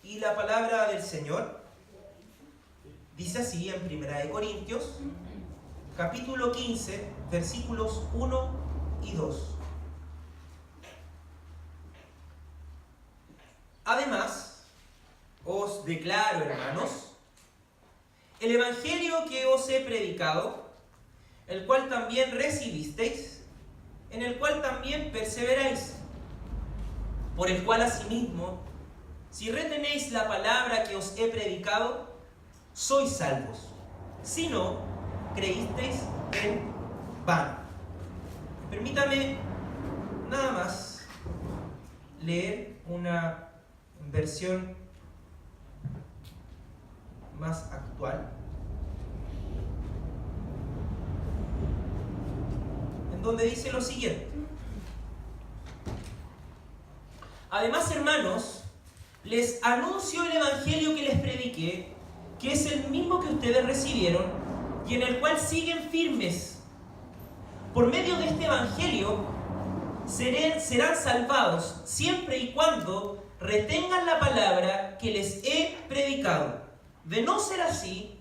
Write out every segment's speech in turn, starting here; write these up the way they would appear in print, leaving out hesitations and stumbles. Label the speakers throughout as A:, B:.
A: Y la palabra del Señor dice así en 1 Corintios, capítulo 15, versículos 1 y 2. Además, os declaro, hermanos, el evangelio que os he predicado, el cual también recibisteis, en el cual también perseveráis, por el cual asimismo, si retenéis la palabra que os he predicado, sois salvos. Si no, creísteis en vano. Permítame nada más leer una versión más actual, en donde dice lo siguiente: además, hermanos, les anuncio el evangelio que les prediqué, que es el mismo que ustedes recibieron y en el cual siguen firmes. Por medio de este evangelio serán salvados siempre y cuando retengan la palabra que les he predicado. De no ser así,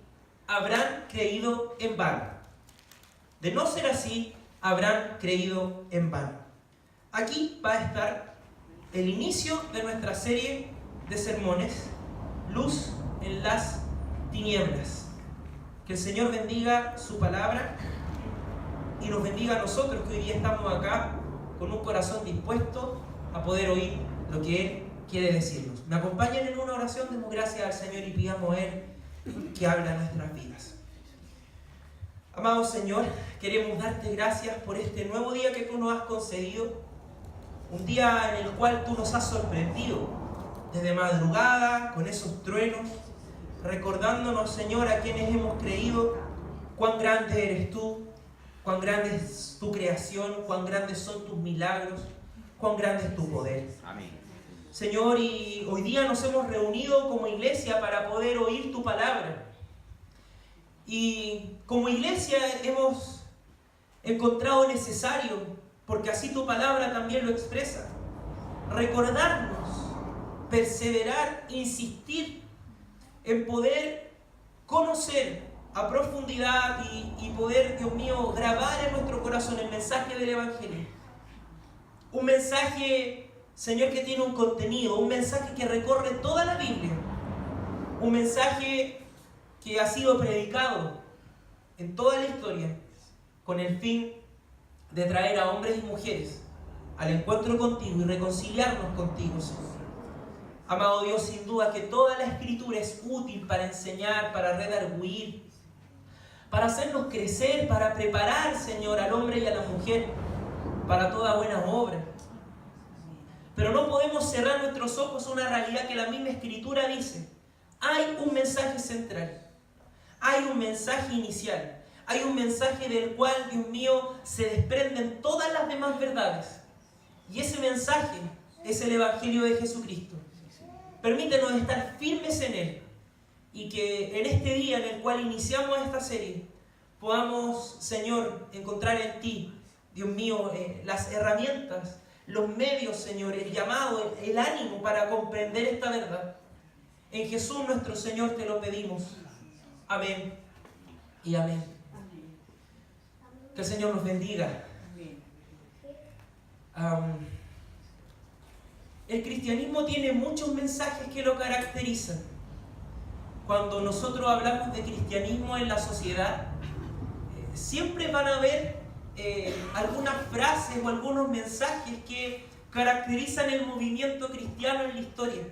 A: habrán creído en vano. De no ser así, habrán creído en vano. Aquí va a estar el inicio de nuestra serie de sermones, Luz en las Tinieblas. Que el Señor bendiga su palabra y nos bendiga a nosotros que hoy día estamos acá con un corazón dispuesto a poder oír lo que Él quiere decirnos. Me acompañan en una oración, demos gracias al Señor y pidamos a Él que hable a nuestras vidas. Amado Señor, queremos darte gracias por este nuevo día que tú nos has concedido, un día en el cual tú nos has sorprendido desde madrugada con esos truenos, recordándonos, Señor, a quienes hemos creído cuán grande eres tú, cuán grande es tu creación, cuán grandes son tus milagros, cuán grande es tu poder.
B: Amén.
A: Señor, y hoy día nos hemos reunido como iglesia para poder oír tu palabra. Y como iglesia hemos encontrado necesario, porque así tu palabra también lo expresa, recordarnos, perseverar, insistir en poder conocer a profundidad y poder, Dios mío, grabar en nuestro corazón el mensaje del Evangelio. Un mensaje, Señor, que tiene un contenido, un mensaje que recorre toda la Biblia, un mensaje que ha sido predicado en toda la historia con el fin de traer a hombres y mujeres al encuentro contigo y reconciliarnos contigo, Señor. Amado Dios, sin duda que toda la Escritura es útil para enseñar, para redarguir, para hacernos crecer, para preparar, Señor, al hombre y a la mujer para toda buena obra. Pero no podemos cerrar nuestros ojos a una realidad que la misma Escritura dice. Hay un mensaje central, hay un mensaje inicial, hay un mensaje del cual, Dios mío, se desprenden todas las demás verdades. Y ese mensaje es el Evangelio de Jesucristo. Permítenos estar firmes en Él y que en este día en el cual iniciamos esta serie podamos, Señor, encontrar en Ti, Dios mío, las herramientas, los medios, Señor, el llamado, el ánimo para comprender esta verdad. En Jesús nuestro Señor te lo pedimos. Amén y amén. Que el Señor nos bendiga. El cristianismo tiene muchos mensajes que lo caracterizan. Cuando nosotros hablamos de cristianismo en la sociedad, siempre van a haber algunas frases o algunos mensajes que caracterizan el movimiento cristiano en la historia.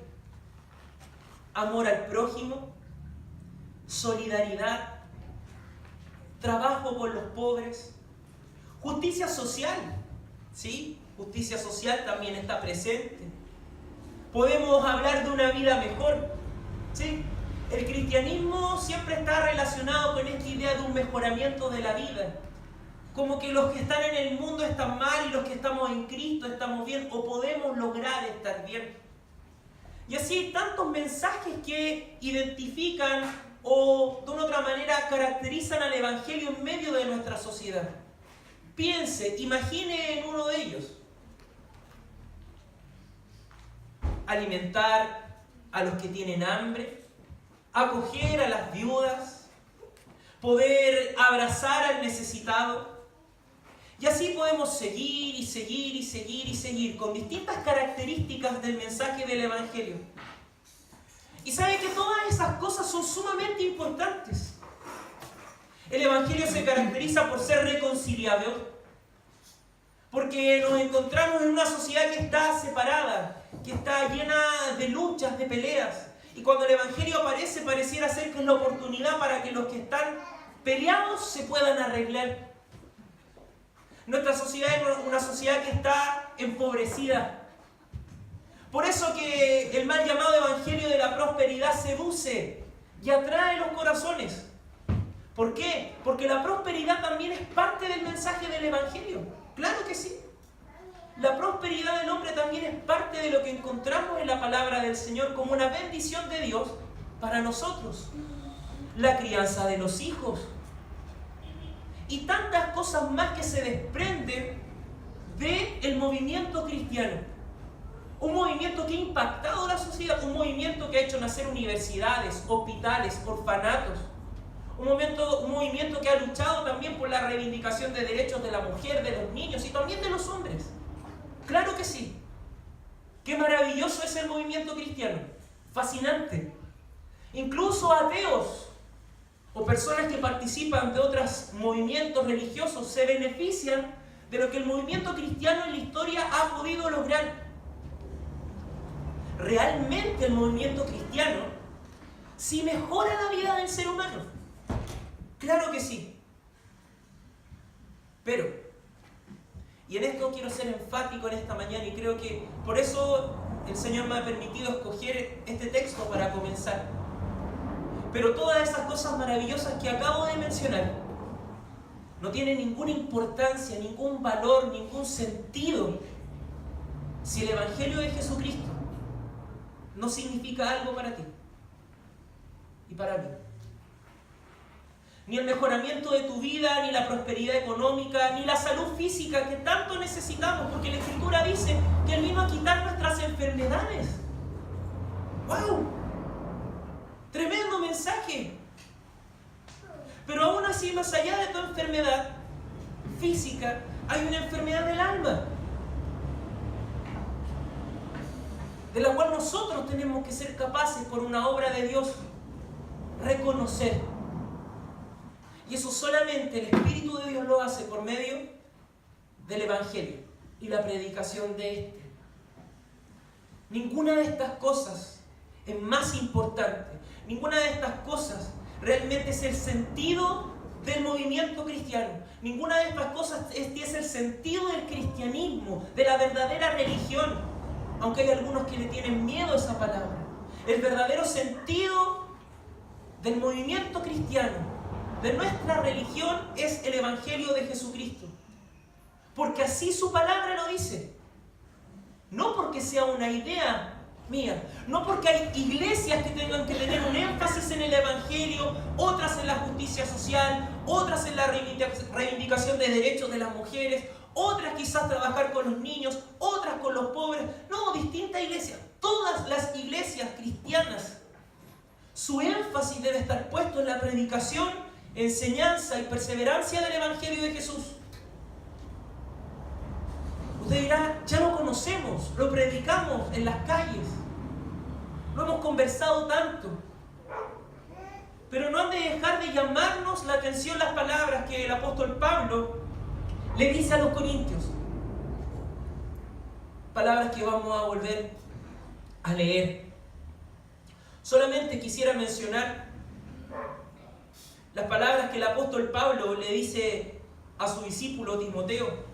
A: Amor al prójimo, solidaridad, trabajo por los pobres, justicia social, ¿sí? Justicia social también está presente. Podemos hablar de una vida mejor, ¿sí? El cristianismo siempre está relacionado con esta idea de un mejoramiento de la vida. Como que los que están en el mundo están mal y los que estamos en Cristo estamos bien o podemos lograr estar bien. Y así hay tantos mensajes que identifican o de una otra manera caracterizan al Evangelio en medio de nuestra sociedad. Piense, imagine en uno de ellos. Alimentar, a los que tienen hambre, acoger a las viudas, poder abrazar al necesitado. Y así podemos seguir y seguir y seguir y seguir con distintas características del mensaje del Evangelio. Y sabe que todas esas cosas son sumamente importantes. El Evangelio se caracteriza por ser reconciliador, porque nos encontramos en una sociedad que está separada, que está llena de luchas, de peleas. Y cuando el Evangelio aparece, pareciera ser que es la oportunidad para que los que están peleados se puedan arreglar. Nuestra sociedad es una sociedad que está empobrecida. Por eso que el mal llamado Evangelio de la prosperidad seduce y atrae los corazones. ¿Por qué? Porque la prosperidad también es parte del mensaje del Evangelio. Claro que sí. La prosperidad del hombre también es parte de lo que encontramos en la palabra del Señor como una bendición de Dios para nosotros. La crianza de los hijos. Y tantas cosas más que se desprenden del movimiento cristiano. Un movimiento que ha impactado la sociedad, un movimiento que ha hecho nacer universidades, hospitales, orfanatos. Un movimiento que ha luchado también por la reivindicación de derechos de la mujer, de los niños y también de los hombres. Claro que sí. Qué maravilloso es el movimiento cristiano. Fascinante. Incluso ateos o personas que participan de otros movimientos religiosos se benefician de lo que el movimiento cristiano en la historia ha podido lograr. Realmente el movimiento cristiano sí mejora la vida del ser humano. Claro que sí. Pero, y en esto quiero ser enfático en esta mañana y creo que por eso el Señor me ha permitido escoger este texto para comenzar. Pero todas esas cosas maravillosas que acabo de mencionar no tienen ninguna importancia, ningún valor, ningún sentido si el Evangelio de Jesucristo no significa algo para ti y para mí. Ni el mejoramiento de tu vida, ni la prosperidad económica, ni la salud física que tanto necesitamos, porque la Escritura dice que Él vino a quitar nuestras enfermedades. ¡Wow! Tremendo mensaje. Pero aún así, más allá de tu enfermedad física, hay una enfermedad del alma, de la cual nosotros tenemos que ser capaces, por una obra de Dios, reconocer. Y eso solamente el Espíritu de Dios lo hace por medio del Evangelio y la predicación de este. Ninguna de estas cosas es más importante. Ninguna de estas cosas realmente es el sentido del movimiento cristiano. Ninguna de estas cosas es el sentido del cristianismo, de la verdadera religión. Aunque hay algunos que le tienen miedo a esa palabra. El verdadero sentido del movimiento cristiano, de nuestra religión, es el Evangelio de Jesucristo. Porque así su palabra lo dice. No porque sea una idea mía, no porque hay iglesias que tengan que tener un énfasis en el Evangelio, otras en la justicia social, otras en la reivindicación de derechos de las mujeres, otras quizás trabajar con los niños, otras con los pobres. No, distintas iglesias. Todas las iglesias cristianas, su énfasis debe estar puesto en la predicación, enseñanza y perseverancia del Evangelio de Jesús. Usted dirá, ya lo conocemos, lo predicamos en las calles, lo hemos conversado tanto. Pero no han de dejar de llamarnos la atención las palabras que el apóstol Pablo le dice a los corintios. Palabras que vamos a volver a leer. Solamente quisiera mencionar las palabras que el apóstol Pablo le dice a su discípulo Timoteo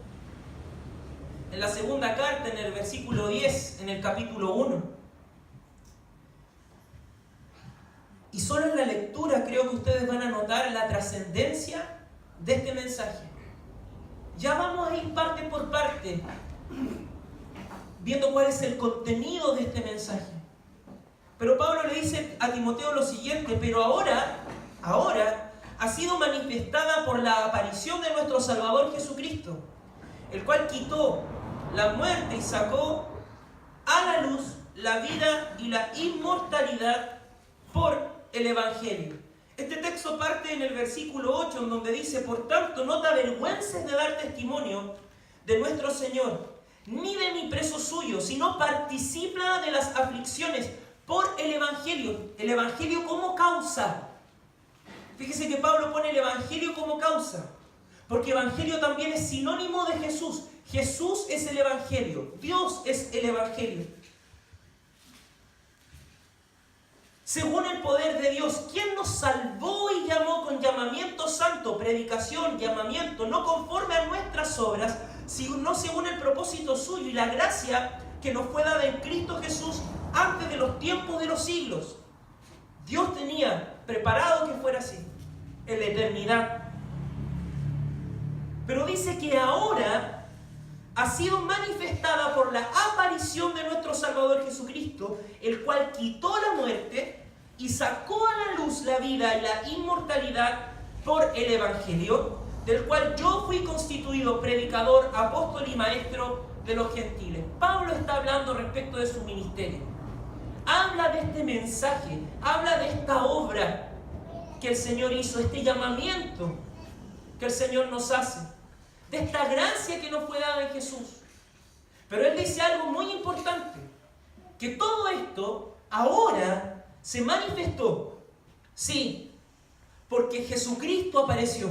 A: en la segunda carta, en el versículo 10, en el capítulo 1. Y solo en la lectura creo que ustedes van a notar la trascendencia de este mensaje. Ya vamos a ir parte por parte, viendo cuál es el contenido de este mensaje. Pero Pablo le dice a Timoteo lo siguiente: pero ahora ha sido manifestada por la aparición de nuestro Salvador Jesucristo, el cual quitó la muerte y sacó a la luz la vida y la inmortalidad por el Evangelio. Este texto parte en el versículo 8, en donde dice: por tanto, no te avergüences de dar testimonio de nuestro Señor, ni de mi preso suyo, sino participa de las aflicciones por el Evangelio. El Evangelio como causa. Fíjese que Pablo pone el Evangelio como causa, porque Evangelio también es sinónimo de Jesús. Jesús es el Evangelio, Dios es el Evangelio. Según el poder de Dios, ¿quién nos salvó y llamó con llamamiento santo, predicación, llamamiento, no conforme a nuestras obras, sino según el propósito suyo y la gracia que nos fue dada en Cristo Jesús antes de los tiempos de los siglos? Dios tenía preparado que fuera así, en la eternidad. Pero dice que ahora ha sido manifestada por la aparición de nuestro Salvador Jesucristo, el cual quitó la muerte y sacó a la luz la vida y la inmortalidad por el Evangelio, del cual yo fui constituido predicador, apóstol y maestro de los gentiles. Pablo está hablando respecto de su ministerio. Habla de este mensaje, habla de esta obra que el Señor hizo, este llamamiento que el Señor nos hace, de esta gracia que nos fue dada en Jesús. Pero él dice algo muy importante, que todo esto ahora se manifestó, sí, porque Jesucristo apareció.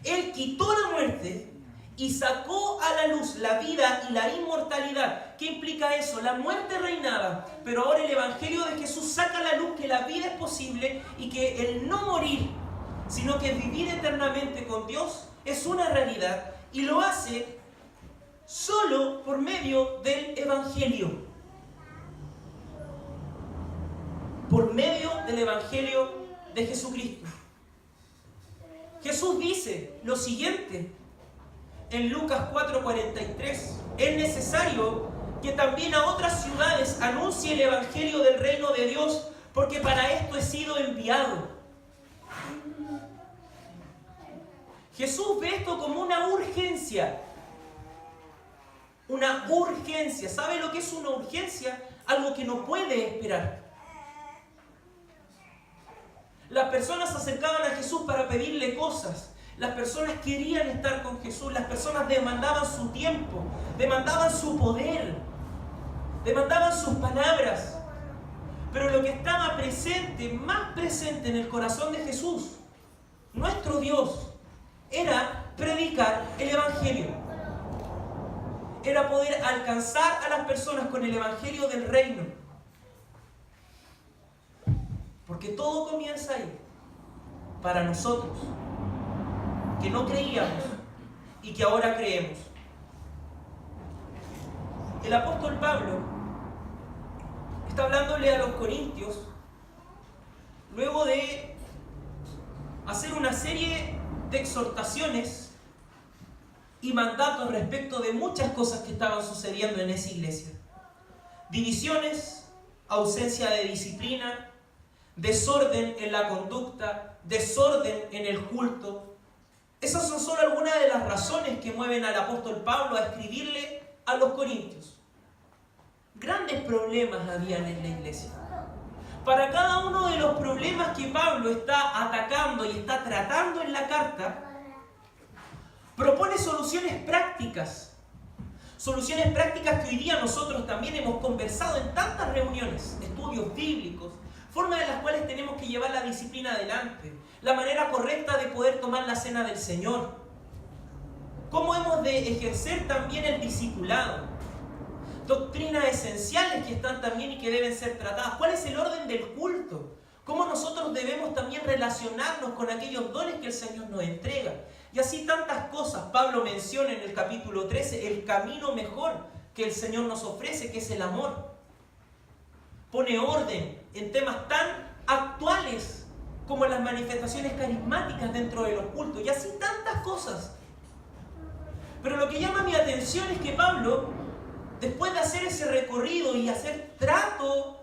A: Él quitó la muerte y sacó a la luz la vida y la inmortalidad. ¿Qué implica eso? La muerte reinaba, pero ahora el Evangelio de Jesús saca a la luz que la vida es posible y que el no morir, sino que vivir eternamente con Dios es una realidad, y lo hace solo por medio del Evangelio. Por medio del Evangelio de Jesucristo. Jesús dice lo siguiente en Lucas 4:43: es necesario que también a otras ciudades anuncie el Evangelio del reino de Dios, porque para esto he sido enviado. Jesús ve esto como una urgencia. Una urgencia. ¿Sabe lo que es una urgencia? Algo que no puede esperar. Las personas se acercaban a Jesús para pedirle cosas. Las personas querían estar con Jesús. Las personas demandaban su tiempo, demandaban su poder, demandaban sus palabras. Pero lo que estaba presente, más presente en el corazón de Jesús, nuestro Dios, era predicar el Evangelio. Era poder alcanzar a las personas con el Evangelio del reino. Porque todo comienza ahí. Para nosotros, que no creíamos y que ahora creemos. El apóstol Pablo está hablándole a los corintios luego de hacer una serie de exhortaciones y mandatos respecto de muchas cosas que estaban sucediendo en esa iglesia. Divisiones, ausencia de disciplina, desorden en la conducta, desorden en el culto. Esas son solo algunas de las razones que mueven al apóstol Pablo a escribirle a los corintios. Grandes problemas habían en la iglesia. Para cada uno de los problemas que Pablo está atacando y está tratando en la carta, propone soluciones prácticas. Soluciones prácticas que hoy día nosotros también hemos conversado en tantas reuniones, estudios bíblicos, formas en las cuales tenemos que llevar la disciplina adelante, la manera correcta de poder tomar la cena del Señor, cómo hemos de ejercer también el discipulado, doctrinas esenciales que están también y que deben ser tratadas, cuál es el orden del culto, cómo nosotros debemos también relacionarnos con aquellos dones que el Señor nos entrega, y así tantas cosas. Pablo menciona en el capítulo 13 el camino mejor que el Señor nos ofrece, que es el amor. Pone orden en temas tan actuales como las manifestaciones carismáticas dentro de los cultos, y así tantas cosas. Pero lo que llama mi atención es que Pablo, después de hacer ese recorrido y hacer trato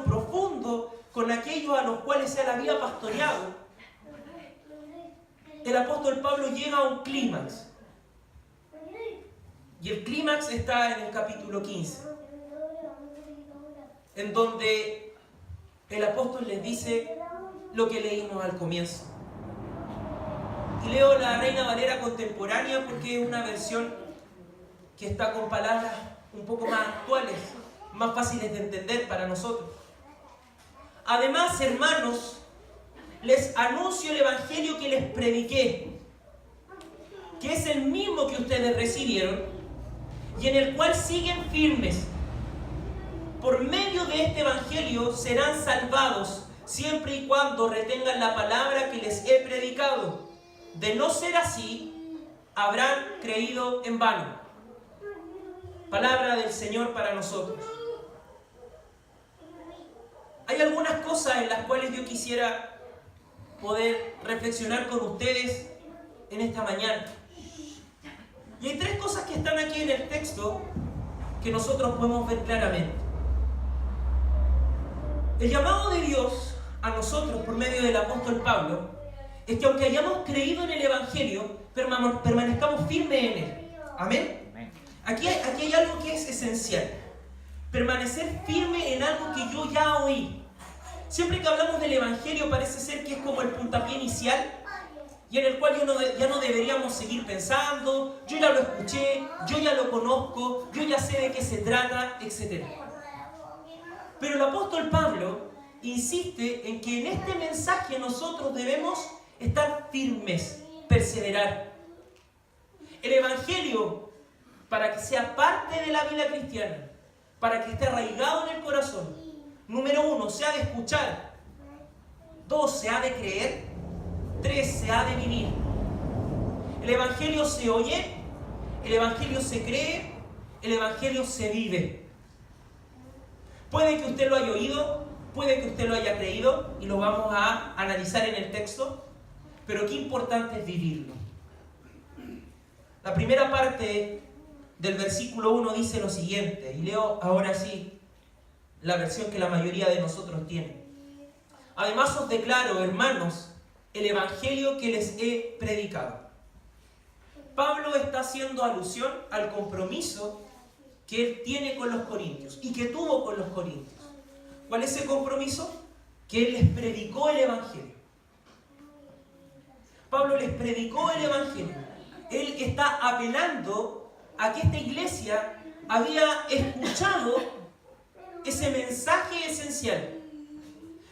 A: profundo con aquellos a los cuales se le había pastoreado, el apóstol Pablo llega a un clímax. Y el clímax está en el capítulo 15. en donde el apóstol les dice lo que leímos al comienzo. Y leo la Reina Valera contemporánea porque es una versión que está con palabras un poco más actuales, más fáciles de entender para nosotros. Además, hermanos, les anuncio el evangelio que les prediqué, que es el mismo que ustedes recibieron y en el cual siguen firmes. Por medio de este evangelio serán salvados siempre y cuando retengan la palabra que les he predicado. De no ser así, habrán creído en vano. Palabra del Señor para nosotros. Hay algunas cosas en las cuales yo quisiera poder reflexionar con ustedes en esta mañana. Y hay tres cosas que están aquí en el texto que nosotros podemos ver claramente. El llamado de Dios a nosotros por medio del apóstol Pablo es que aunque hayamos creído en el evangelio, permanezcamos firmes en él. Amén. Aquí hay algo que es esencial. Permanecer firme en algo que yo ya oí. Siempre que hablamos del evangelio parece ser que es como el puntapié inicial y en el cual ya no deberíamos seguir pensando. Yo ya lo escuché, yo ya lo conozco, yo ya sé de qué se trata, etc. Pero el apóstol Pablo insiste en que en este mensaje nosotros debemos estar firmes, perseverar. El evangelio, para que sea parte de la vida cristiana, para que esté arraigado en el corazón, número 1, se ha de escuchar. 2, se ha de creer. 3, se ha de vivir. El evangelio se oye, el evangelio se cree, el evangelio se vive. Puede que usted lo haya oído, puede que usted lo haya creído, y lo vamos a analizar en el texto, pero qué importante es vivirlo. La primera parte del versículo 1 dice lo siguiente, y leo ahora sí la versión que la mayoría de nosotros tiene. Además os declaro, hermanos, el evangelio que les he predicado. Pablo está haciendo alusión al compromiso que él tiene con los corintios y que tuvo con los corintios. ¿Cuál es ese compromiso? Que él les predicó el evangelio. Pablo les predicó el evangelio. Él está apelando a que esta iglesia había escuchado ese mensaje esencial.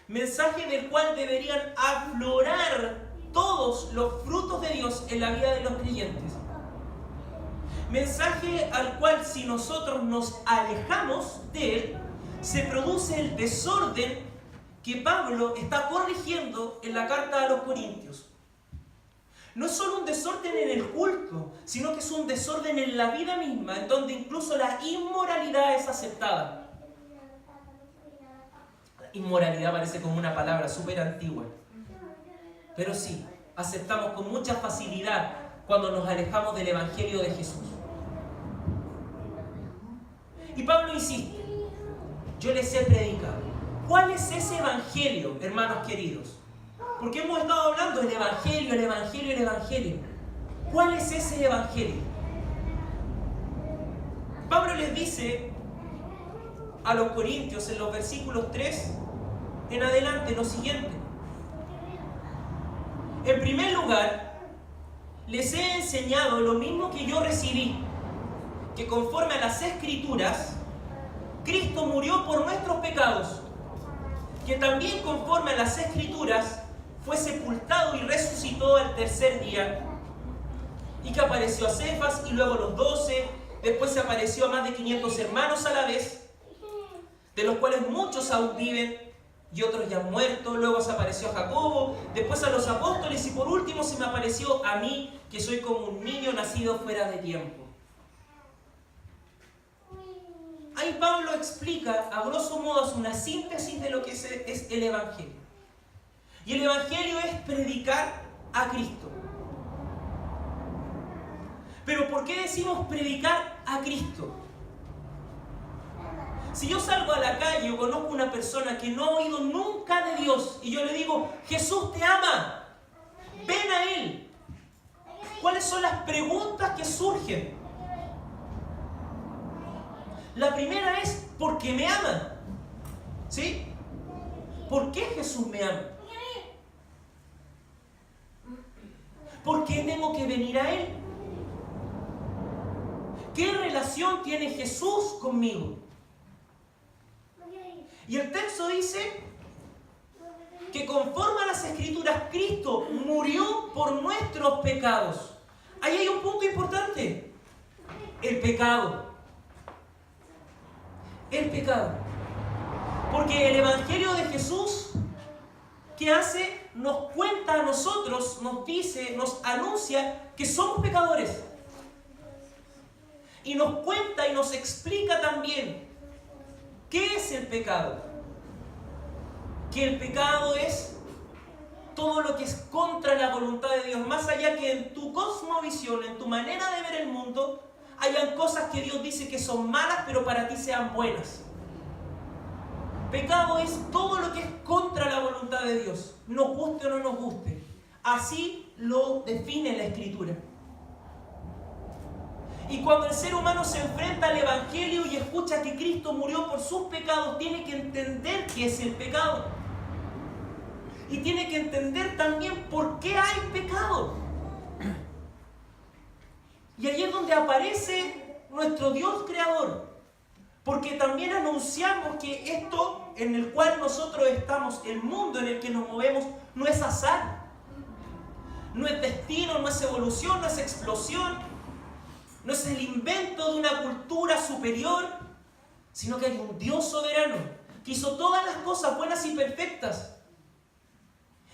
A: Mensaje del cual deberían aflorar todos los frutos de Dios en la vida de los creyentes. Mensaje al cual si nosotros nos alejamos de él, se produce el desorden que Pablo está corrigiendo en la carta a los Corintios. No es solo un desorden en el culto, sino que es un desorden en la vida misma, en donde incluso la inmoralidad es aceptada. Inmoralidad parece como una palabra súper antigua, pero sí, aceptamos con mucha facilidad cuando nos alejamos del evangelio de Jesús. Y Pablo insiste, yo les he predicado. ¿Cuál es ese evangelio, hermanos queridos? Porque hemos estado hablando del evangelio, el evangelio, el evangelio. ¿Cuál es ese evangelio? Pablo les dice a los corintios en los versículos 3 en adelante lo siguiente. En primer lugar, les he enseñado lo mismo que yo recibí, que conforme a las Escrituras, Cristo murió por nuestros pecados, que también conforme a las Escrituras fue sepultado y resucitó al tercer día, y que apareció a Cefas y luego a los 12, después se apareció a más de 500 hermanos a la vez, de los cuales muchos aún viven y otros ya han muerto. Luego se apareció a Jacobo, después a los apóstoles y por último se me apareció a mí, que soy como un niño nacido fuera de tiempo. Ahí Pablo explica, a grosso modo, hace una síntesis de lo que es el evangelio. Y el evangelio es predicar a Cristo. Pero ¿por qué decimos predicar a Cristo? Si yo salgo a la calle o conozco una persona que no ha oído nunca de Dios y yo le digo, Jesús te ama, ven a Él, ¿cuáles son las preguntas que surgen? La primera es, ¿por qué me ama? ¿Por qué Jesús me ama? ¿Por qué tengo que venir a Él? ¿Qué relación tiene Jesús conmigo? Y el texto dice que conforme a las Escrituras, Cristo murió por nuestros pecados. Ahí hay un punto importante. El pecado. El pecado. Porque el Evangelio de Jesús, ¿qué hace? Nos cuenta a nosotros, nos dice, nos anuncia que somos pecadores. Y nos cuenta y nos explica también qué es el pecado. Que el pecado es todo lo que es contra la voluntad de Dios. Más allá que en tu cosmovisión, en tu manera de ver el mundo, hayan cosas que Dios dice que son malas, pero para ti sean buenas. Pecado es todo lo que es contra la voluntad de Dios, nos guste o no nos guste. Así lo define la Escritura. Y cuando el ser humano se enfrenta al Evangelio y escucha que Cristo murió por sus pecados, tiene que entender qué es el pecado. Y tiene que entender también por qué hay pecado. Y ahí es donde aparece nuestro Dios creador. Porque también anunciamos que esto en el cual nosotros estamos, el mundo en el que nos movemos, no es azar. No es destino, no es evolución, no es explosión. No es el invento de una cultura superior, sino que hay un Dios soberano que hizo todas las cosas buenas y perfectas.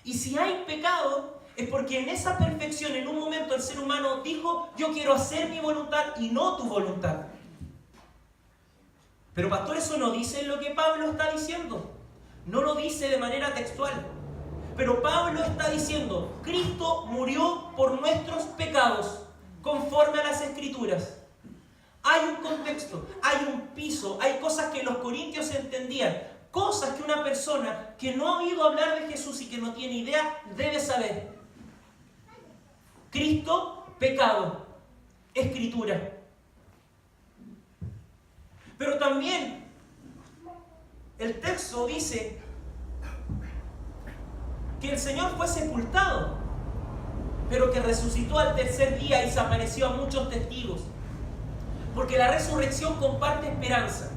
A: Y si hay pecado, es porque en esa perfección, en un momento el ser humano dijo, yo quiero hacer mi voluntad y no tu voluntad. Pero pastor, eso no dice lo que Pablo está diciendo. No lo dice de manera textual. Pero Pablo está diciendo, Cristo murió por nuestros pecados, conforme a las Escrituras. Hay un contexto, hay un piso, hay cosas que los corintios entendían, cosas que una persona que no ha oído hablar de Jesús y que no tiene idea, debe saber. Cristo, pecado, Escritura. Pero también el texto dice que el Señor fue sepultado, pero que resucitó al tercer día y se apareció a muchos testigos. Porque la resurrección comparte esperanza.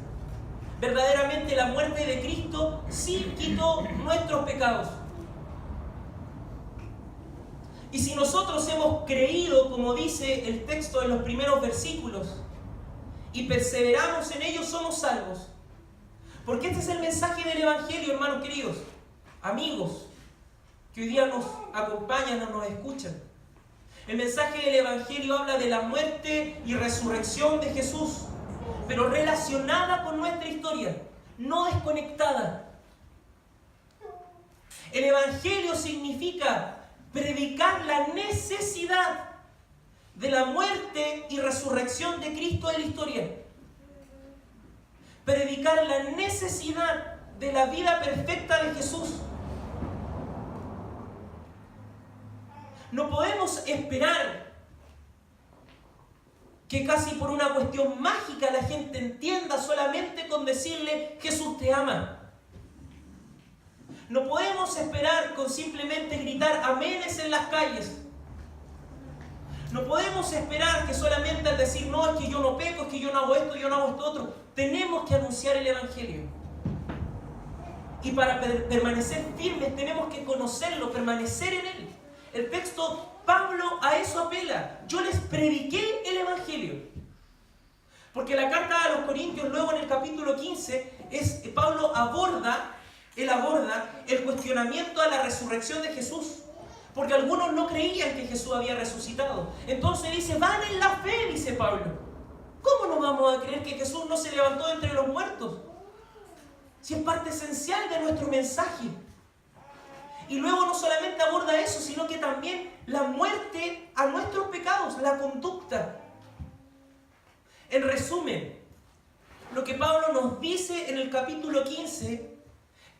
A: Verdaderamente la muerte de Cristo sí quitó nuestros pecados. Y si nosotros hemos creído, como dice el texto en los primeros versículos, y perseveramos en ellos, somos salvos. Porque este es el mensaje del Evangelio, hermanos queridos, amigos, que hoy día nos acompañan o nos escuchan. El mensaje del Evangelio habla de la muerte y resurrección de Jesús, pero relacionada con nuestra historia, no desconectada. El Evangelio significa predicar la necesidad de la muerte y resurrección de Cristo en la historia. Predicar la necesidad de la vida perfecta de Jesús. No podemos esperar que casi por una cuestión mágica la gente entienda solamente con decirle Jesús te ama. No podemos esperar con simplemente gritar aménes en las calles. No podemos esperar que solamente al decir no, es que yo no peco, es que yo no hago esto, yo no hago esto otro. Tenemos que anunciar el Evangelio. Y para permanecer firmes tenemos que conocerlo, permanecer en él. El texto, Pablo a eso apela. Yo les prediqué el Evangelio. Porque la carta a los Corintios, luego en el capítulo 15, Pablo aborda el cuestionamiento a la resurrección de Jesús. Porque algunos no creían que Jesús había resucitado. Entonces dice, van en la fe, dice Pablo. ¿Cómo no vamos a creer que Jesús no se levantó de entre los muertos? Si es parte esencial de nuestro mensaje. Y luego no solamente aborda eso, sino que también la muerte a nuestros pecados, la conducta. En resumen, lo que Pablo nos dice en el capítulo 15,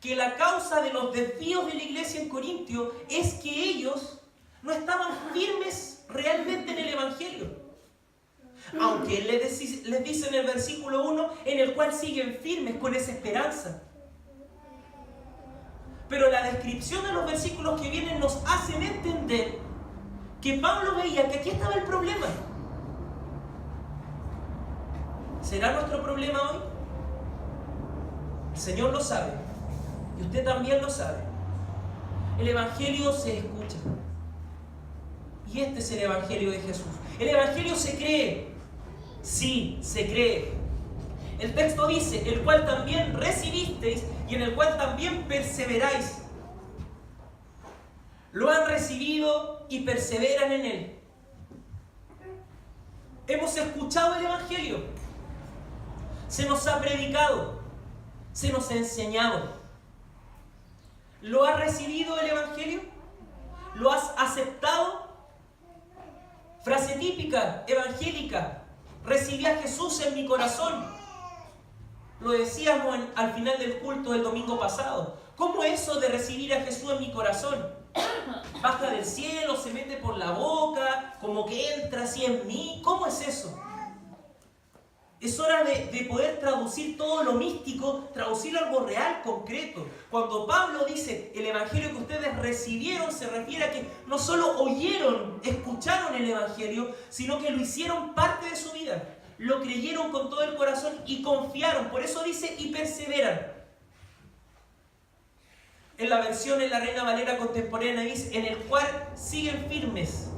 A: que la causa de los desvíos de la iglesia en Corintio es que ellos no estaban firmes realmente en el Evangelio. Aunque él les dice en el versículo 1, en el cual siguen firmes con esa esperanza. descripción de los versículos que vienen nos hacen entender que Pablo veía que aquí estaba el problema. ¿Será nuestro problema hoy? El Señor lo sabe. Y usted también lo sabe. El Evangelio se escucha. Y este es el Evangelio de Jesús. El Evangelio se cree. Sí, se cree. El texto dice, el cual también recibisteis y en el cual también perseveráis. Lo han recibido y perseveran en él. Hemos escuchado el Evangelio. Se nos ha predicado. Se nos ha enseñado. ¿Lo has recibido el Evangelio? ¿Lo has aceptado? Frase típica, evangélica. Recibí a Jesús en mi corazón. Lo decíamos al final del culto del domingo pasado. ¿Cómo eso de recibir a Jesús en mi corazón? Baja del cielo, se mete por la boca, como que entra así en mí. ¿Cómo es eso? Es hora de poder traducir todo lo místico, traducirlo a algo real, concreto. Cuando Pablo dice el Evangelio que ustedes recibieron, se refiere a que no solo oyeron, escucharon el Evangelio, sino que lo hicieron parte de su vida. Lo creyeron con todo el corazón y confiaron. Por eso dice y perseveran. En la versión en la Reina Valera contemporánea dice en el cual siguen firmes.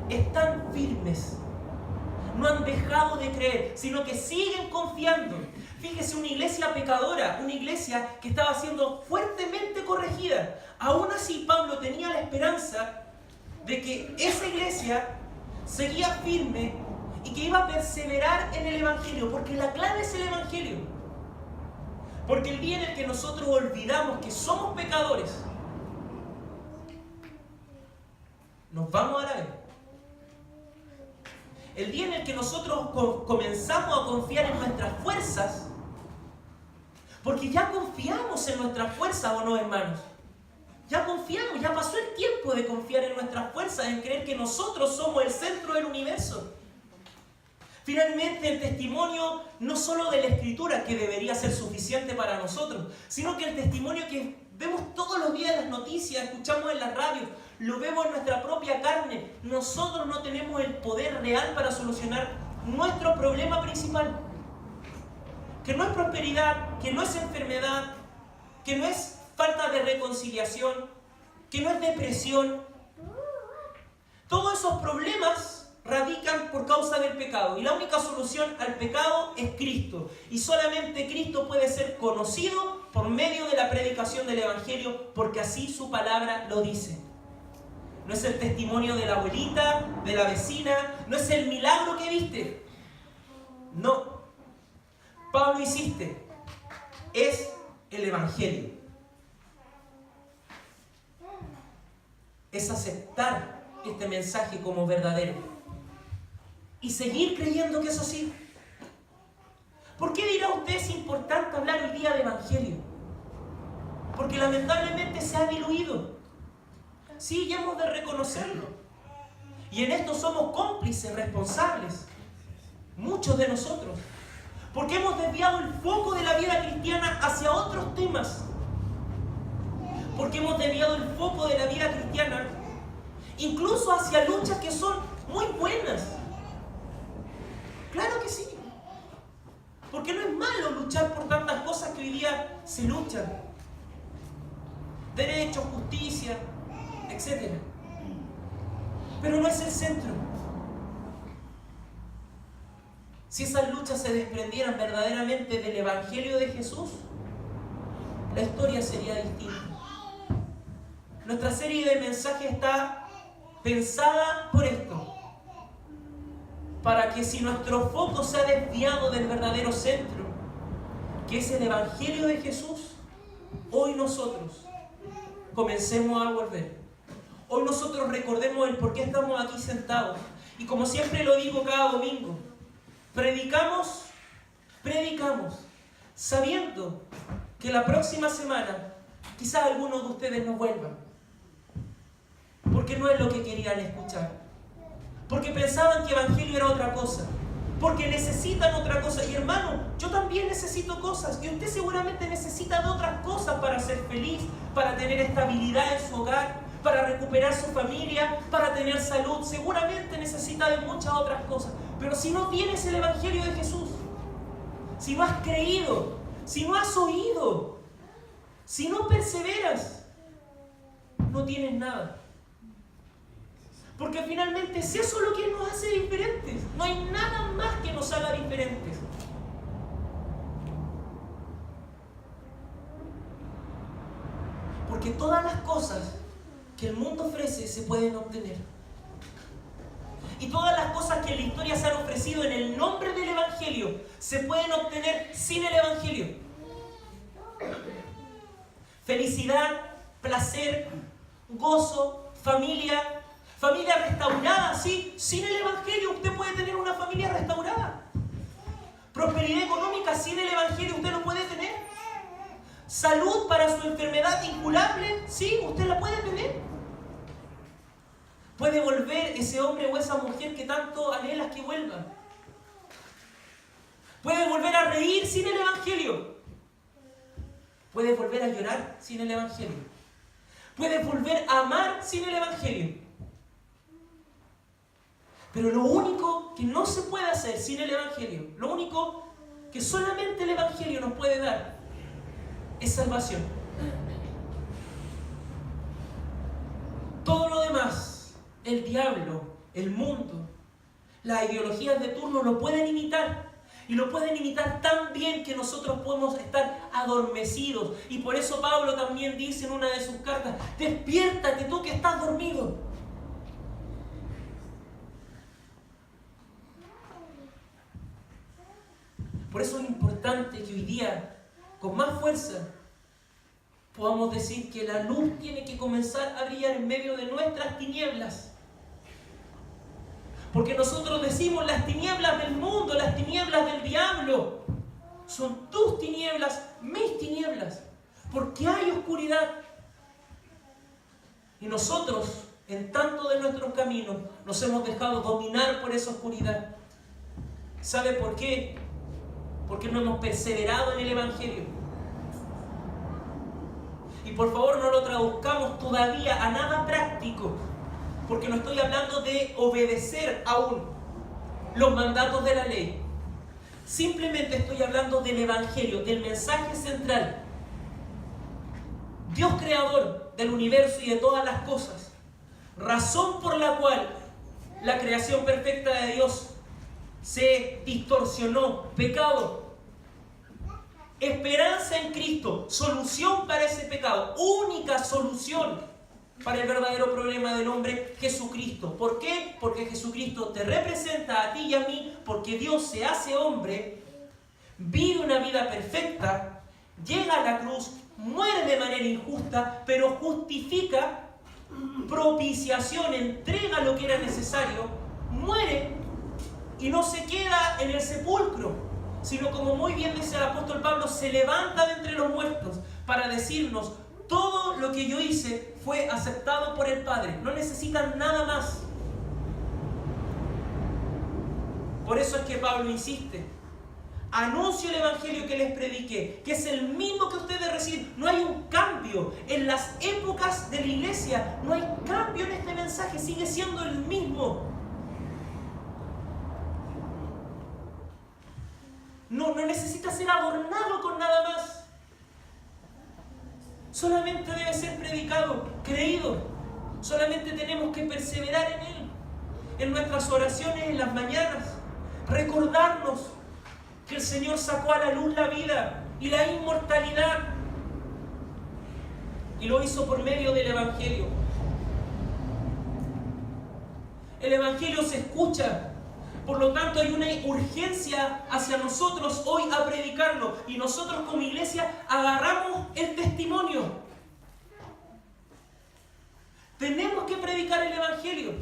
A: Están firmes. No han dejado de creer, sino que siguen confiando. Fíjese, una iglesia pecadora, una iglesia que estaba siendo fuertemente corregida. Aún así, Pablo tenía la esperanza de que esa iglesia seguía firme y que iba a perseverar en el Evangelio, porque la clave es el Evangelio. Porque el día en el que nosotros olvidamos que somos pecadores, nos vamos a la vez. El día en el que nosotros comenzamos a confiar en nuestras fuerzas, porque ya confiamos en nuestras fuerzas, ¿o no, hermanos? Ya confiamos, ya pasó el tiempo de confiar en nuestras fuerzas, en creer que nosotros somos el centro del universo. Finalmente, el testimonio no solo de la Escritura, que debería ser suficiente para nosotros, sino que el testimonio que vemos todos los días en las noticias, escuchamos en las radios, lo vemos en nuestra propia carne. Nosotros no tenemos el poder real para solucionar nuestro problema principal. Que no es prosperidad, que no es enfermedad, que no es falta de reconciliación, que no es depresión. Todos esos problemas radican por causa del pecado. Y la única solución al pecado es Cristo. Y solamente Cristo puede ser conocido por medio de la predicación del Evangelio, porque así su palabra lo dice. No es el testimonio de la abuelita, de la vecina, no es el milagro que viste. No. Pablo insiste, es el Evangelio. Es aceptar este mensaje como verdadero y seguir creyendo que es así. ¿Por qué dirá usted es importante hablar hoy día de Evangelio? Porque lamentablemente se ha diluido. Sí, ya hemos de reconocerlo. Y en esto somos cómplices, responsables. Muchos de nosotros. Porque hemos desviado el foco de la vida cristiana hacia otros temas. Porque hemos desviado el foco de la vida cristiana incluso hacia luchas que son muy buenas. Claro que sí. Porque no es malo luchar por tantas cosas que hoy día se luchan. Derechos, justicia, etc. Pero no es el centro. Si esas luchas se desprendieran verdaderamente del Evangelio de Jesús, la historia sería distinta. Nuestra serie de mensajes está pensada por esto. Para que si nuestro foco se ha desviado del verdadero centro, que es el Evangelio de Jesús, hoy nosotros comencemos a volver. Hoy nosotros recordemos el por qué estamos aquí sentados. Y como siempre lo digo cada domingo, predicamos sabiendo que la próxima semana quizás algunos de ustedes no vuelvan. Porque no es lo que querían escuchar. Porque pensaban que Evangelio era otra cosa. Porque necesitan otra cosa. Y hermano, yo también necesito cosas. Y usted seguramente necesita de otras cosas. cosas para ser feliz, para tener estabilidad en su hogar, para recuperar su familia, para tener salud. Seguramente necesita de muchas otras cosas. Pero si no tienes el Evangelio de Jesús, si no has creído, si no has oído, si no perseveras, no tienes nada. Porque finalmente es eso lo que nos hace diferentes. No hay nada más que nos haga diferentes. Porque todas las cosas que el mundo ofrece se pueden obtener. Y todas las cosas que en la historia se han ofrecido en el nombre del Evangelio se pueden obtener sin el Evangelio. Felicidad, placer, gozo, familia restaurada, ¿sí? Sin el Evangelio usted puede tener una familia restaurada. Prosperidad económica, sin el Evangelio usted lo puede tener. Salud para su enfermedad incurable, sí, usted la puede tener. Puede volver ese hombre o esa mujer que tanto anhelas que vuelva. Puede volver a reír sin el Evangelio. Puede volver a llorar sin el Evangelio. Puede volver a amar sin el Evangelio. Pero lo único que no se puede hacer sin el Evangelio, lo único que solamente el Evangelio nos puede dar, es salvación. Todo lo demás, el diablo, el mundo, las ideologías de turno lo pueden imitar. Y lo pueden imitar tan bien que nosotros podemos estar adormecidos. Y por eso Pablo también dice en una de sus cartas: despiértate tú que estás dormido. Por eso es importante que hoy día, con más fuerza, podamos decir que la luz tiene que comenzar a brillar en medio de nuestras tinieblas. Porque nosotros decimos las tinieblas del mundo, las tinieblas del diablo. Son tus tinieblas, mis tinieblas. Porque hay oscuridad. Y nosotros, en tanto de nuestros caminos, nos hemos dejado dominar por esa oscuridad. ¿Sabe por qué? Porque no hemos perseverado en el Evangelio. Y por favor no lo traduzcamos todavía a nada práctico. Porque no estoy hablando de obedecer aún los mandatos de la ley. Simplemente estoy hablando del Evangelio, del mensaje central. Dios creador del universo y de todas las cosas. Razón por la cual la creación perfecta de Dios se distorsionó. Pecado. Esperanza en Cristo. Solución para ese pecado. Única solución para el verdadero problema del hombre, Jesucristo. ¿Por qué? Porque Jesucristo te representa a ti y a mí, porque Dios se hace hombre, vive una vida perfecta, llega a la cruz, muere de manera injusta, pero justifica, propiciación, entrega lo que era necesario, muere y no se queda en el sepulcro, sino, como muy bien dice el apóstol Pablo, se levanta de entre los muertos para decirnos: todo lo que yo hice fue aceptado por el Padre. No necesitan nada más. Por eso es que Pablo insiste: anuncio el Evangelio que les prediqué, que es el mismo que ustedes reciben. No hay un cambio. En las épocas de la iglesia no hay cambio en este mensaje. Sigue siendo el mismo. No necesita ser adornado con nada más. Solamente debe ser predicado, creído. Solamente tenemos que perseverar en él. En nuestras oraciones, en las mañanas. Recordarnos que el Señor sacó a la luz la vida y la inmortalidad. Y lo hizo por medio del Evangelio. El Evangelio se escucha. Por lo tanto, hay una urgencia hacia nosotros hoy a predicarlo. Y nosotros como iglesia agarramos el testimonio. Tenemos que predicar el Evangelio.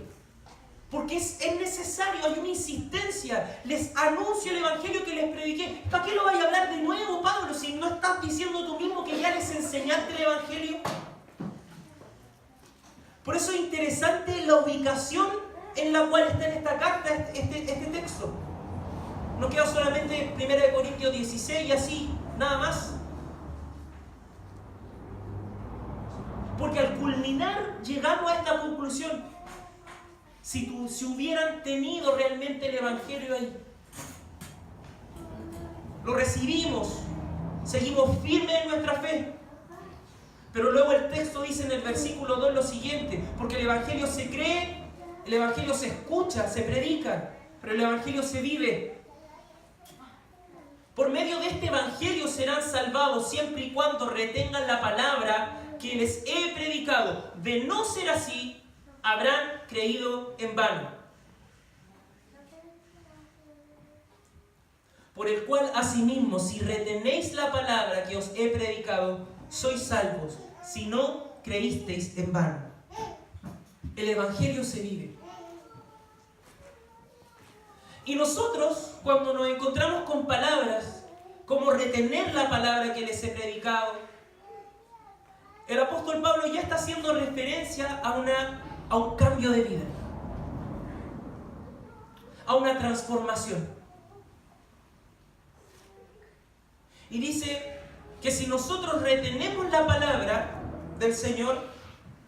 A: Porque es necesario, hay una insistencia. Les anuncio el Evangelio que les prediqué. ¿Para qué lo vais a hablar de nuevo, Pablo? Si no estás diciendo tú mismo que ya les enseñaste el Evangelio. Por eso es interesante la ubicación en la cual está en esta carta, este texto. No queda solamente 1 Corintios 16 y así, nada más. Porque al culminar llegamos a esta conclusión. Si hubieran tenido realmente el Evangelio ahí, lo recibimos, seguimos firmes en nuestra fe. Pero luego el texto dice en el versículo 2 lo siguiente: porque el Evangelio se cree, el Evangelio se escucha, se predica, pero el Evangelio se vive. Por medio de este Evangelio serán salvados siempre y cuando retengan la palabra que les he predicado. De no ser así, habrán creído en vano. Por el cual, asimismo, si retenéis la palabra que os he predicado, sois salvos, si no creísteis en vano. El Evangelio se vive. Y nosotros, cuando nos encontramos con palabras como retener la palabra que les he predicado, el apóstol Pablo ya está haciendo referencia a un cambio de vida, a una transformación. Y dice que si nosotros retenemos la palabra del Señor,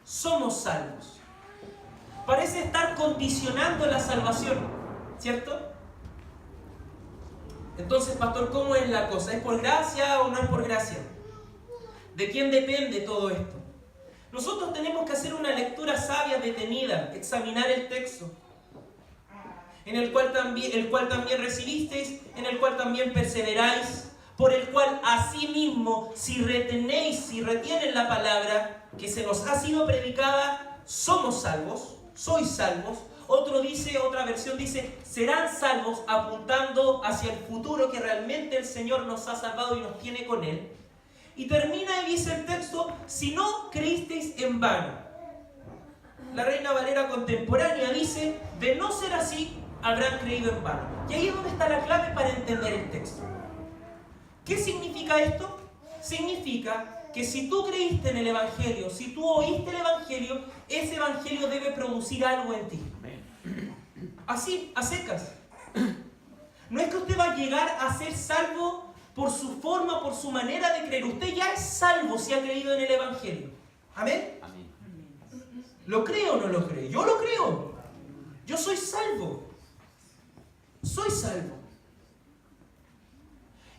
A: somos salvos. Parece estar condicionando la salvación, ¿cierto? Entonces, pastor, ¿cómo es la cosa? ¿Es por gracia o no es por gracia? ¿De quién depende todo esto? Nosotros tenemos que hacer una lectura sabia, detenida, examinar el texto, el cual también recibisteis, en el cual también perseveráis, por el cual asimismo, si retienen la palabra que se nos ha sido predicada, somos salvos, sois salvos. Otra versión dice, serán salvos, apuntando hacia el futuro, que realmente el Señor nos ha salvado y nos tiene con Él. Y termina y dice el texto, si no creísteis en vano. La Reina Valera contemporánea dice, de no ser así, habrán creído en vano. Y ahí es donde está la clave para entender el texto. ¿Qué significa esto? Significa que si tú creíste en el Evangelio, si tú oíste el Evangelio, ese Evangelio debe producir algo en ti. Así, a secas. No es que usted va a llegar a ser salvo por su forma, por su manera de creer. Usted ya es salvo si ha creído en el Evangelio. ¿Amén? Amén. ¿Lo cree o no lo cree? Yo lo creo. Yo soy salvo. Soy salvo.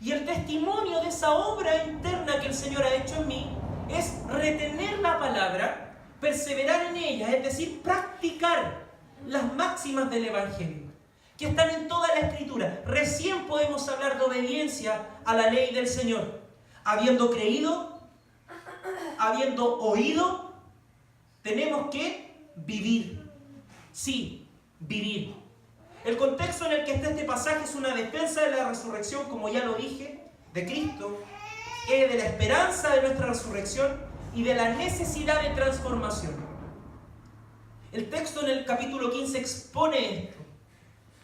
A: Y el testimonio de esa obra interna que el Señor ha hecho en mí es retener la palabra, perseverar en ella, es decir, practicar las máximas del Evangelio, que están en toda la Escritura. Recién podemos hablar de obediencia a la ley del Señor. Habiendo creído, habiendo oído, tenemos que vivir. Sí, vivir. El contexto en el que está este pasaje es una defensa de la resurrección, como ya lo dije, de Cristo, de la esperanza de nuestra resurrección y de la necesidad de transformación. El texto en el capítulo 15 expone esto.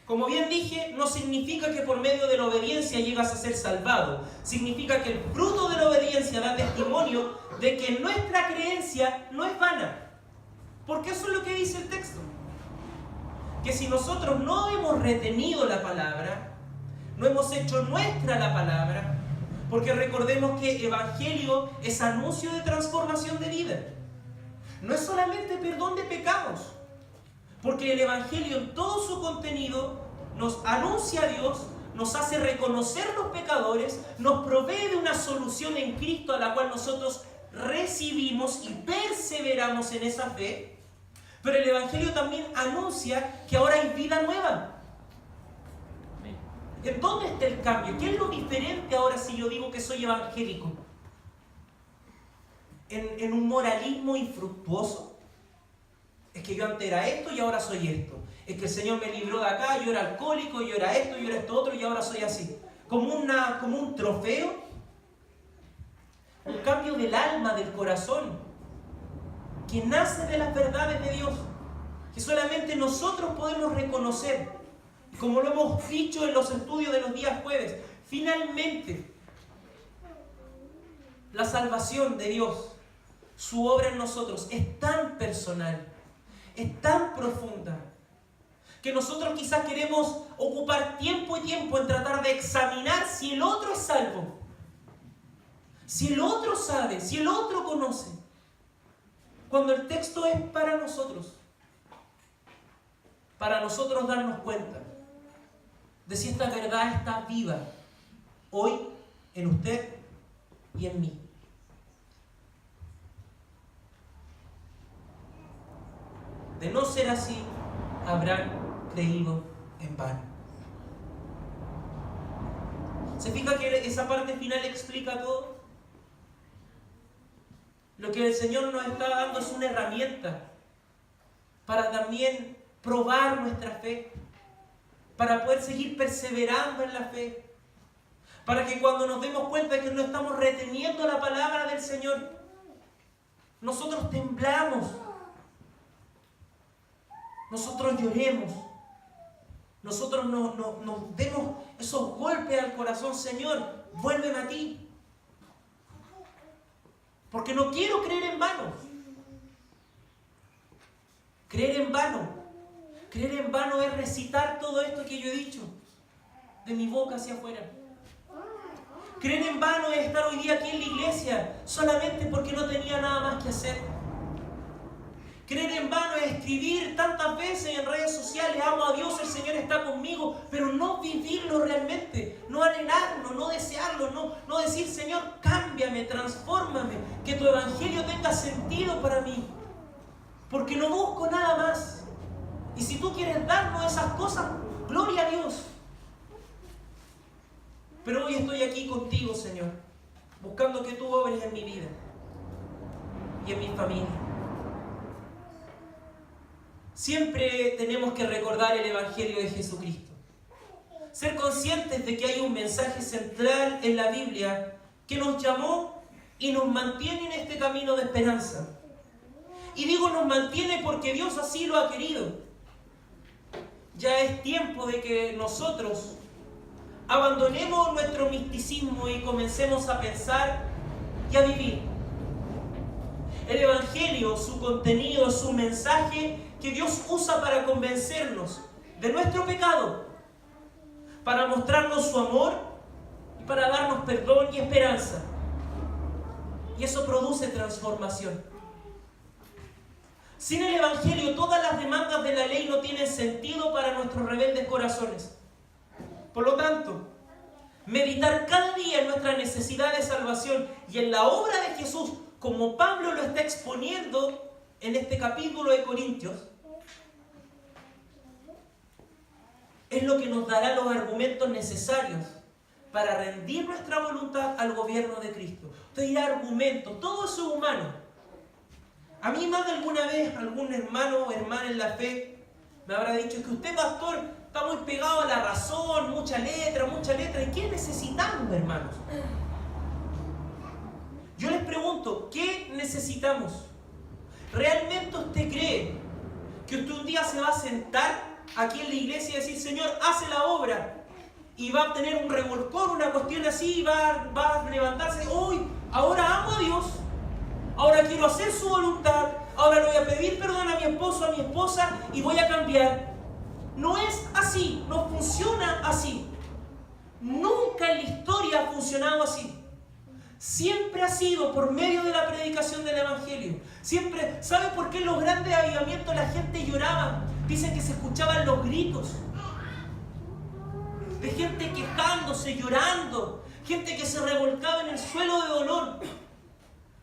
A: Como bien dije, no significa que por medio de la obediencia llegas a ser salvado. Significa que el fruto de la obediencia da testimonio de que nuestra creencia no es vana. Porque eso es lo que dice el texto. Que si nosotros no hemos retenido la palabra, no hemos hecho nuestra la palabra, porque recordemos que Evangelio es anuncio de transformación de vida. No es solamente perdón de pecados, porque el Evangelio en todo su contenido nos anuncia a Dios, nos hace reconocer los pecadores, nos provee de una solución en Cristo a la cual nosotros recibimos y perseveramos en esa fe. Pero el Evangelio también anuncia que ahora hay vida nueva. ¿En dónde está el cambio? ¿Qué es lo diferente ahora si yo digo que soy evangélico? ¿En un moralismo infructuoso? Es que yo antes era esto y ahora soy esto. Es que el Señor me libró de acá, yo era alcohólico, yo era esto, yo era esto otro y ahora soy así. Como un trofeo. Un cambio del alma, del corazón, que nace de las verdades de Dios, que solamente nosotros podemos reconocer. Como lo hemos dicho en los estudios de los días jueves, finalmente la salvación de Dios, su obra en nosotros es tan personal, es tan profunda, que nosotros quizás queremos ocupar tiempo y tiempo en tratar de examinar si el otro es salvo, si el otro sabe, si el otro conoce. cuando el texto es para nosotros darnos cuenta de si esta verdad está viva hoy en usted y en mí. De no ser así, habrán creído en vano. ¿Se fija que esa parte final explica todo? Lo que el Señor nos está dando es una herramienta para también probar nuestra fe, para poder seguir perseverando en la fe, para que cuando nos demos cuenta de que no estamos reteniendo la palabra del Señor, nosotros temblamos, nosotros lloremos, nosotros nos demos esos golpes al corazón. Señor, vuélveme a ti, porque no quiero creer en vano. Creer en vano es recitar todo esto que yo he dicho de mi boca hacia afuera. Creer en vano es estar hoy día aquí en la iglesia solamente porque no tenía nada más que hacer. Creer en vano es escribir tantas veces en redes sociales: amo a Dios, el Señor está conmigo, pero no vivirlo realmente, no anhelarlo, no desearlo, no decir: Señor, cámbiame, transfórmame, que tu evangelio tenga sentido para mí, porque no busco nada más. Y si tú quieres darnos esas cosas, gloria a Dios. Pero hoy estoy aquí contigo, Señor, buscando que tú obres en mi vida y en mi familia. Siempre tenemos que recordar el Evangelio de Jesucristo. Ser conscientes de que hay un mensaje central en la Biblia que nos llamó y nos mantiene en este camino de esperanza. Y digo nos mantiene porque Dios así lo ha querido. Ya es tiempo de que nosotros abandonemos nuestro misticismo y comencemos a pensar y a vivir. El Evangelio, su contenido, su mensaje que Dios usa para convencernos de nuestro pecado, para mostrarnos su amor y para darnos perdón y esperanza. Y eso produce transformación. Sin el Evangelio, todas las demandas de la ley no tienen sentido para nuestros rebeldes corazones. Por lo tanto, meditar cada día en nuestra necesidad de salvación y en la obra de Jesús, como Pablo lo está exponiendo en este capítulo de Corintios, es lo que nos dará los argumentos necesarios para rendir nuestra voluntad al gobierno de Cristo. Usted dirá: argumentos, todo eso es humano. A mí más de alguna vez algún hermano o hermana en la fe me habrá dicho: que usted, pastor, está muy pegado a la razón, mucha letra. ¿Y qué necesitamos, hermanos? Yo les pregunto, ¿qué necesitamos? ¿Realmente usted cree que usted un día se va a sentar aquí en la iglesia y decir: Señor, hace la obra, y va a tener un revolcón, una cuestión así, y va a levantarse: hoy, ahora amo a Dios, ahora quiero hacer su voluntad, ahora le voy a pedir perdón a mi esposo, a mi esposa, y voy a cambiar? No es así, no funciona así. Nunca en la historia ha funcionado así. Siempre ha sido por medio de la predicación del Evangelio. Siempre. ¿Sabe por qué en los grandes avivamientos la gente lloraba? Dicen que se escuchaban los gritos de gente quejándose, llorando, gente que se revolcaba en el suelo de dolor.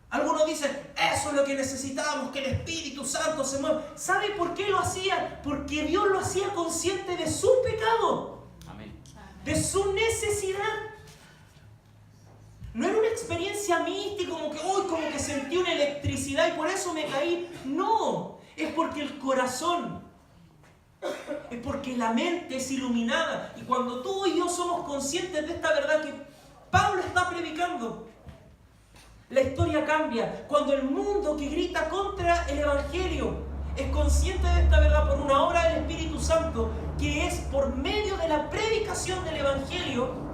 A: Algunos dicen: eso es lo que necesitábamos, que el Espíritu Santo se mueva. ¿Sabe por qué lo hacía? Porque Dios lo hacía consciente de su pecado. Amén. De su necesidad. No era una experiencia mística, como que sentí una electricidad y por eso me caí. No, es porque el corazón, es porque la mente es iluminada. Y cuando tú y yo somos conscientes de esta verdad que Pablo está predicando, la historia cambia. Cuando el mundo que grita contra el Evangelio es consciente de esta verdad por una obra del Espíritu Santo, que es por medio de la predicación del Evangelio,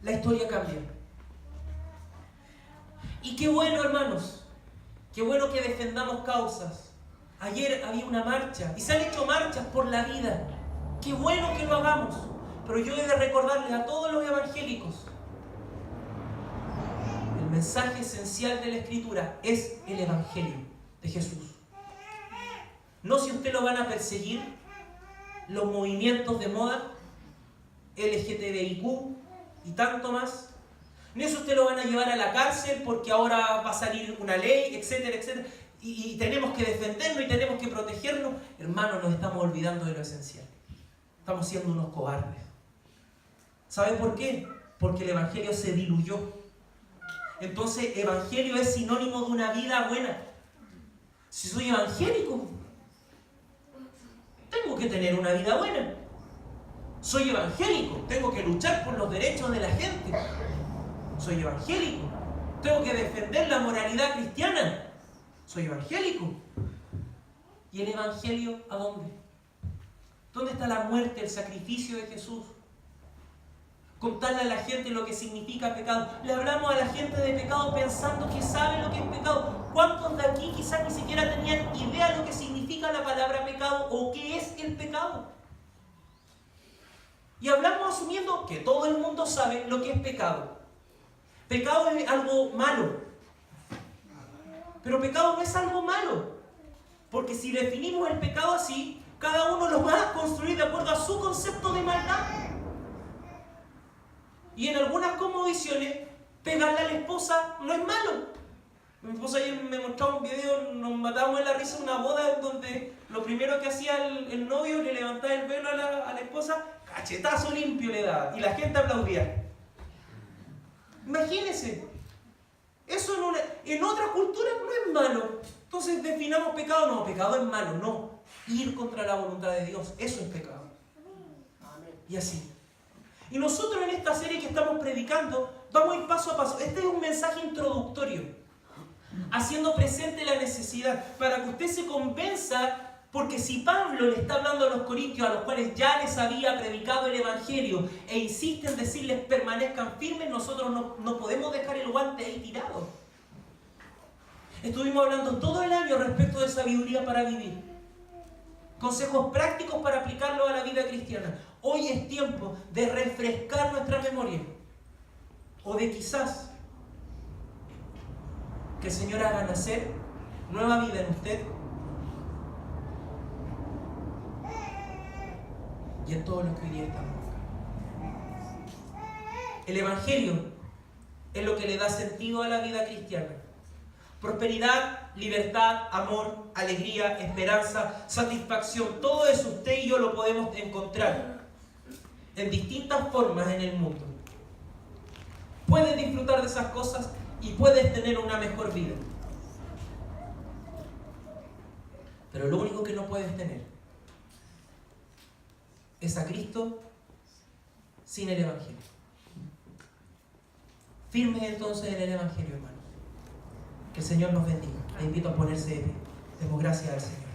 A: la historia cambia. Y qué bueno, hermanos, qué bueno que defendamos causas. Ayer había una marcha y se han hecho marchas por la vida. Qué bueno que lo hagamos. Pero yo he de recordarles a todos los evangélicos: el mensaje esencial de la Escritura es el Evangelio de Jesús. No si usted lo van a perseguir los movimientos de moda, LGTBIQ y tanto más. No si usted lo van a llevar a la cárcel porque ahora va a salir una ley, etcétera, etcétera. Y tenemos que defendernos y tenemos que protegernos. Hermanos, nos estamos olvidando de lo esencial. Estamos siendo unos cobardes. ¿Sabe por qué? Porque el Evangelio se diluyó. Entonces, Evangelio es sinónimo de una vida buena. Si soy evangélico, tengo que tener una vida buena. Soy evangélico, tengo que luchar por los derechos de la gente. Soy evangélico, tengo que defender la moralidad cristiana. Soy evangélico. ¿Y el Evangelio a dónde? ¿Dónde está la muerte, el sacrificio de Jesús? Contarle a la gente lo que significa pecado. Le hablamos a la gente de pecado pensando que sabe lo que es pecado. ¿Cuántos de aquí quizás ni siquiera tenían idea de lo que significa la palabra pecado o qué es el pecado? Y hablamos asumiendo que todo el mundo sabe lo que es pecado. Pecado es algo malo. Pero pecado no es algo malo. Porque si definimos el pecado así, cada uno lo va a construir de acuerdo a su concepto de maldad. Y en algunas cosmovisiones, pegarle a la esposa no es malo. Mi esposa ayer me mostraba un video, nos matábamos en la risa en una boda donde lo primero que hacía el novio, le levantaba el velo a la esposa, cachetazo limpio le daba, y la gente aplaudía. Imagínense, eso en otras culturas no es malo. Entonces definamos pecado, no, pecado es malo, no. Ir contra la voluntad de Dios, eso es pecado. Y así. Y nosotros en esta serie que estamos predicando, vamos a ir paso a paso. Este es un mensaje introductorio, haciendo presente la necesidad, para que usted se convenza, porque si Pablo le está hablando a los corintios, a los cuales ya les había predicado el Evangelio, e insiste en decirles permanezcan firmes, nosotros no podemos dejar el guante ahí tirado. Estuvimos hablando todo el año respecto de sabiduría para vivir. Consejos prácticos para aplicarlo a la vida cristiana. Hoy es tiempo de refrescar nuestra memoria. O de quizás que el Señor haga nacer nueva vida en usted y en todos los que hoy día estamos acá. El Evangelio es lo que le da sentido a la vida cristiana. Prosperidad, libertad, amor, alegría, esperanza, satisfacción, todo eso usted y yo lo podemos encontrar en distintas formas en el mundo. Puedes disfrutar de esas cosas y puedes tener una mejor vida. Pero lo único que no puedes tener es a Cristo sin el Evangelio. Firmes entonces en el Evangelio, hermanos. Que el Señor nos bendiga. Le invito a ponerse de pie. Demos gracias al Señor.